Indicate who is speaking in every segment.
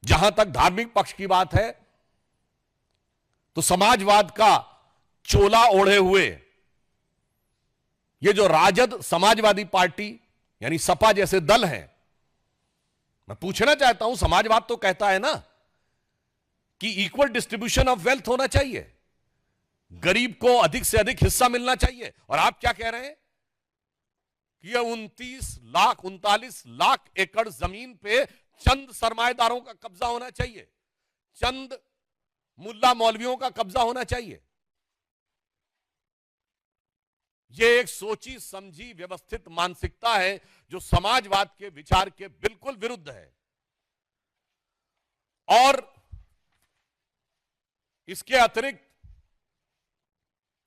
Speaker 1: जहां तक धार्मिक पक्ष की बात है तो समाजवाद का चोला ओढ़े हुए ये जो राजद समाजवादी पार्टी यानी सपा जैसे दल हैं, मैं पूछना चाहता हूं, समाजवाद तो कहता है ना कि इक्वल डिस्ट्रीब्यूशन ऑफ वेल्थ होना चाहिए, गरीब को अधिक से अधिक हिस्सा मिलना चाहिए। और आप क्या कह रहे हैं कि यह 39 लाख एकड़ जमीन पे चंद सरमाएदारों का कब्जा होना चाहिए, चंद मुल्ला मौलवियों का कब्जा होना चाहिए। यह एक सोची समझी व्यवस्थित मानसिकता है जो समाजवाद के विचार के बिल्कुल विरुद्ध है। और इसके अतिरिक्त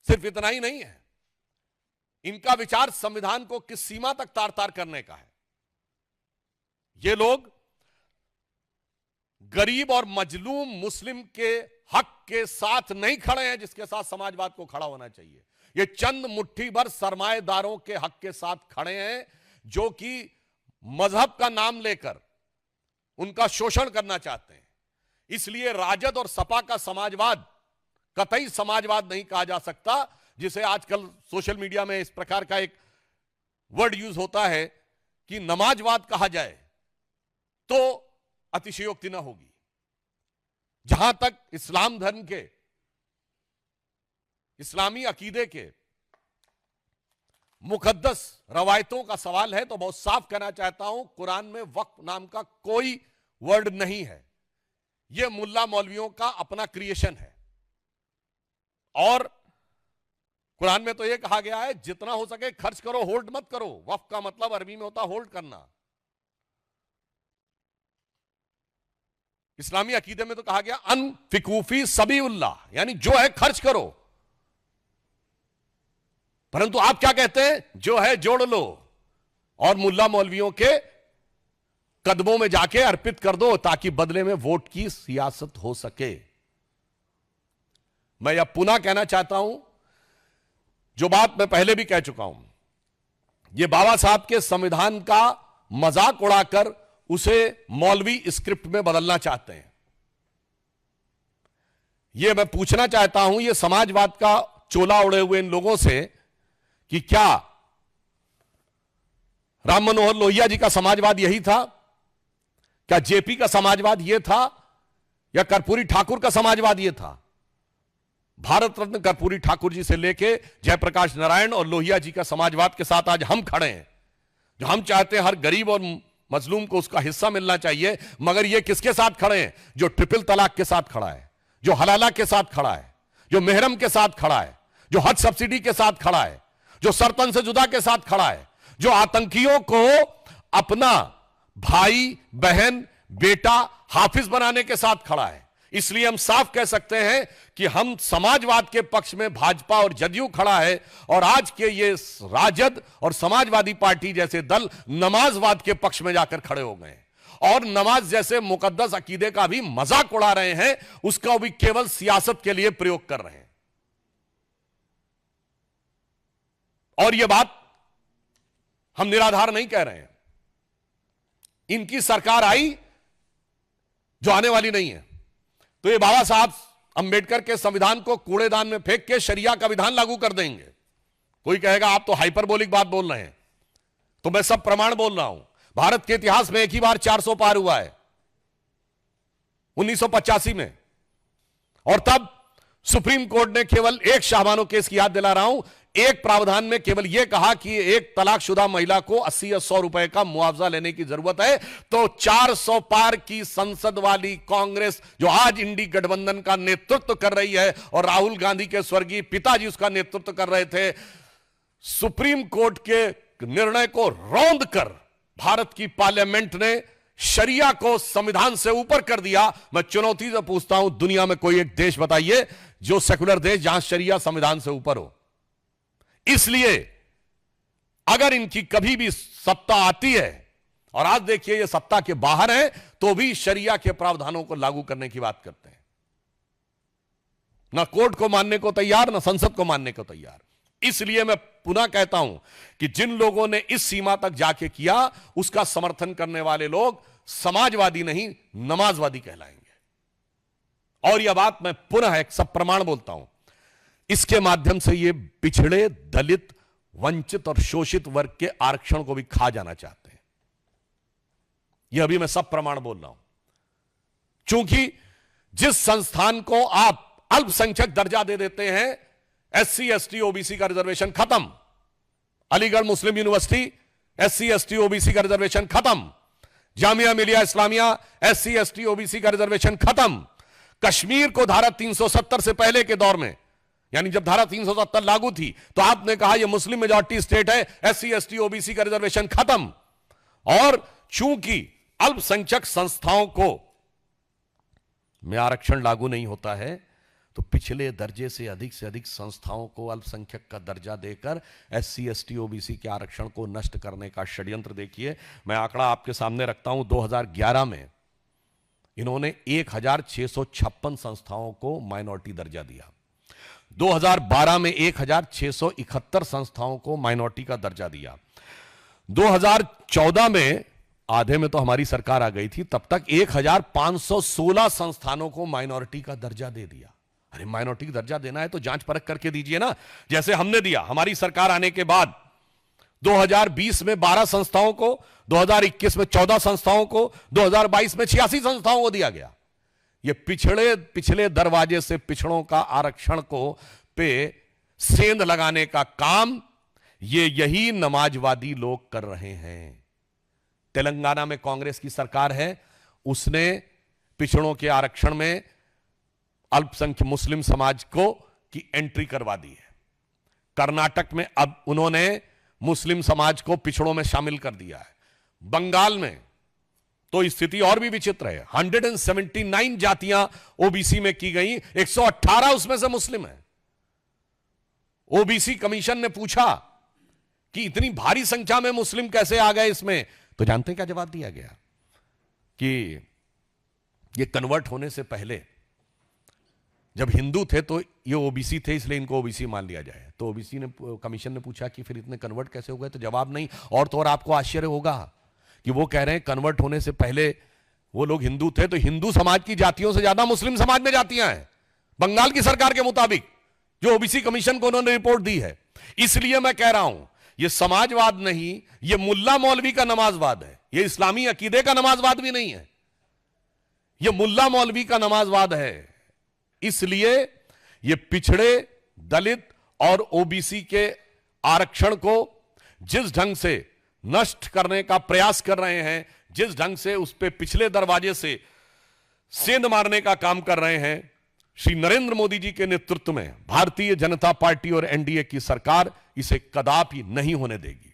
Speaker 1: सिर्फ इतना ही नहीं है, इनका विचार संविधान को किस सीमा तक तार तार करने का है। ये लोग गरीब और मजलूम मुस्लिम के हक के साथ नहीं खड़े हैं जिसके साथ समाजवाद को खड़ा होना चाहिए। ये चंद मुट्ठी भर सरमाएदारों के हक के साथ खड़े हैं जो कि मजहब का नाम लेकर उनका शोषण करना चाहते हैं। इसलिए राजद और सपा का समाजवाद कतई समाजवाद नहीं कहा जा सकता, जिसे आजकल सोशल मीडिया में इस प्रकार का एक वर्ड यूज होता है कि नमाजवाद कहा जाए तो अतिशयोक्ति न होगी। जहां तक इस्लाम धर्म के, इस्लामी अकीदे के मुकद्दस रवायतों का सवाल है तो बहुत साफ कहना चाहता हूं, कुरान में वक्फ नाम का कोई वर्ड नहीं है। यह मुल्ला मौलवियों का अपना क्रिएशन है। और कुरान में तो यह कहा गया है जितना हो सके खर्च करो, होल्ड मत करो। वक्फ का मतलब अरबी में होता होल्ड करना। इस्लामी अकीदे में तो कहा गया अनफिकूफी सबीउल्लाह, यानी जो है खर्च करो। परंतु आप क्या कहते हैं, जो है जोड़ लो और मुल्ला मौलवियों के कदमों में जाके अर्पित कर दो ताकि बदले में वोट की सियासत हो सके। मैं यह पुनः कहना चाहता हूं जो बात मैं पहले भी कह चुका हूं, यह बाबा साहब के संविधान का मजाक उड़ाकर उसे मौलवी स्क्रिप्ट में बदलना चाहते हैं। यह मैं पूछना चाहता हूं यह समाजवाद का चोला उड़े हुए इन लोगों से कि क्या राम मनोहर लोहिया जी का समाजवाद यही था? क्या जेपी का समाजवाद यह था? या कर्पूरी ठाकुर का समाजवाद यह था? भारत रत्न कर्पूरी ठाकुर जी से लेके जयप्रकाश नारायण और लोहिया जी का समाजवाद के साथ आज हम खड़े हैं, जो हम चाहते हैं हर गरीब और मजलूम को उसका हिस्सा मिलना चाहिए। मगर ये किसके साथ खड़े हैं? जो ट्रिपल तलाक के साथ खड़ा है, जो हलाला के साथ खड़ा है, जो मेहरम के साथ खड़ा है, जो हज सब्सिडी के साथ खड़ा है, जो सरतन से जुदा के साथ खड़ा है, जो आतंकियों को अपना भाई बहन बेटा हाफिज बनाने के साथ खड़ा है। इसलिए हम साफ कह सकते हैं कि हम समाजवाद के पक्ष में भाजपा और जदयू खड़ा है, और आज के ये राजद और समाजवादी पार्टी जैसे दल नमाजवाद के पक्ष में जाकर खड़े हो गए और नमाज जैसे मुकद्दस अकीदे का भी मजाक उड़ा रहे हैं, उसका भी केवल सियासत के लिए प्रयोग कर रहे हैं। और यह बात हम निराधार नहीं कह रहे हैं। इनकी सरकार आई जो आने वाली नहीं है तो ये बाबा साहब अंबेडकर के संविधान को कूड़ेदान में फेंक के शरिया का विधान लागू कर देंगे। कोई कहेगा आप तो हाइपरबोलिक बात बोल रहे हैं, तो मैं सब प्रमाण बोल रहा हूं। भारत के इतिहास में एक ही बार 400 पार हुआ है, 1985 में, और तब सुप्रीम कोर्ट ने केवल एक शाहबानो केस की याद दिला रहा हूं, एक प्रावधान में केवल यह कहा कि एक तलाकशुदा महिला को 80 या 100 रुपए का मुआवजा लेने की जरूरत है। तो 400 पार की संसद वाली कांग्रेस जो आज इंडी गठबंधन का नेतृत्व कर रही है और राहुल गांधी के स्वर्गीय पिताजी उसका नेतृत्व कर रहे थे, सुप्रीम कोर्ट के निर्णय को रौंद कर भारत की पार्लियामेंट ने शरिया को संविधान से ऊपर कर दिया। मैं चुनौती से पूछता हूं, दुनिया में कोई एक देश बताइए जो सेकुलर देश जहां शरिया संविधान से ऊपर हो। इसलिए अगर इनकी कभी भी सत्ता आती है, और आज देखिए ये सत्ता के बाहर है, तो भी शरिया के प्रावधानों को लागू करने की बात करते हैं। ना कोर्ट को मानने को तैयार, ना संसद को मानने को तैयार। इसलिए मैं पुनः कहता हूं कि जिन लोगों ने इस सीमा तक जाके किया, उसका समर्थन करने वाले लोग समाजवादी नहीं, नमाजवादी कहलाएंगे। और यह बात मैं पुनः एक सब प्रमाण बोलता हूं, इसके माध्यम से ये पिछड़े, दलित, वंचित और शोषित वर्ग के आरक्षण को भी खा जाना चाहते हैं। यह अभी मैं सब प्रमाण बोल रहा हूं, क्योंकि जिस संस्थान को आप अल्पसंख्यक दर्जा दे देते हैं, एससी, एसटी, ओबीसी का रिजर्वेशन खत्म। अलीगढ़ मुस्लिम यूनिवर्सिटी, एससी, एसटी, ओबीसी का रिजर्वेशन खत्म। Jamia Millia Islamia, SC, ST, OBC का रिजर्वेशन खत्म। कश्मीर को धारा 370 से पहले के दौर में, यानी जब धारा 370 लागू थी, तो आपने कहा यह मुस्लिम मेजॉरिटी स्टेट है, एससी, एसटी, ओबीसी का रिजर्वेशन खत्म। और चूंकि अल्पसंख्यक संस्थाओं को में आरक्षण लागू नहीं होता है, तो पिछले दर्जे से अधिक संस्थाओं को अल्पसंख्यक का दर्जा देकर एससी, एसटी, ओबीसी के आरक्षण को नष्ट करने का षड्यंत्र देखिए। मैं आंकड़ा आपके सामने रखता हूं, 2011 में इन्होंने 1656 संस्थाओं को माइनॉरिटी दर्जा दिया। 2012 में 1671 संस्थाओं को माइनॉरिटी का दर्जा दिया। 2014 में, आधे में तो हमारी सरकार आ गई थी, तब तक 1516 संस्थानों को माइनॉरिटी का दर्जा दे दिया। अरे माइनॉरिटी का दर्जा देना है तो जांच परख करके दीजिए ना, जैसे हमने दिया। हमारी सरकार आने के बाद 2020 में 12 संस्थाओं को, 2021 में 14 संस्थाओं को, 2022 में 86 संस्थाओं को दिया गया। ये पिछले दरवाजे से पिछड़ों का आरक्षण को पे सेंध लगाने का काम यही नमाजवादी लोग कर रहे हैं। तेलंगाना में कांग्रेस की सरकार है, उसने पिछड़ों के आरक्षण में अल्पसंख्यक मुस्लिम समाज को की एंट्री करवा दी है। कर्नाटक में अब उन्होंने मुस्लिम समाज को पिछड़ों में शामिल कर दिया है। बंगाल में तो स्थिति और भी विचित्र है। 179 जातियां ओबीसी में की गई, 118 उसमें से मुस्लिम है। ओबीसी कमीशन ने पूछा कि इतनी भारी संख्या में मुस्लिम कैसे आ गए इसमें, तो जानते हैं क्या जवाब दिया गया? कि ये कन्वर्ट होने से पहले जब हिंदू थे तो ये ओबीसी थे, इसलिए इनको ओबीसी मान लिया जाए। तो ओबीसी ने, कमीशन ने पूछा कि फिर इतने कन्वर्ट कैसे हो गए, तो जवाब नहीं। और तो और आपको आश्चर्य होगा कि वो कह रहे हैं कन्वर्ट होने से पहले वो लोग हिंदू थे, तो हिंदू समाज की जातियों से ज्यादा मुस्लिम समाज में जातियां हैं बंगाल की सरकार के मुताबिक, जो ओबीसी कमीशन को उन्होंने रिपोर्ट दी है। इसलिए मैं कह रहा हूं, यह समाजवाद नहीं, यह मुल्ला मौलवी का नमाजवाद है। यह इस्लामी अकीदे का नमाजवाद भी नहीं है, यह मुल्ला मौलवी का नमाजवाद है। इसलिए ये पिछड़े, दलित और ओबीसी के आरक्षण को जिस ढंग से नष्ट करने का प्रयास कर रहे हैं, जिस ढंग से उस पे पिछले दरवाजे से सेंध मारने का काम कर रहे हैं, श्री नरेंद्र मोदी जी के नेतृत्व में भारतीय जनता पार्टी और एनडीए की सरकार इसे कदापि नहीं होने देगी।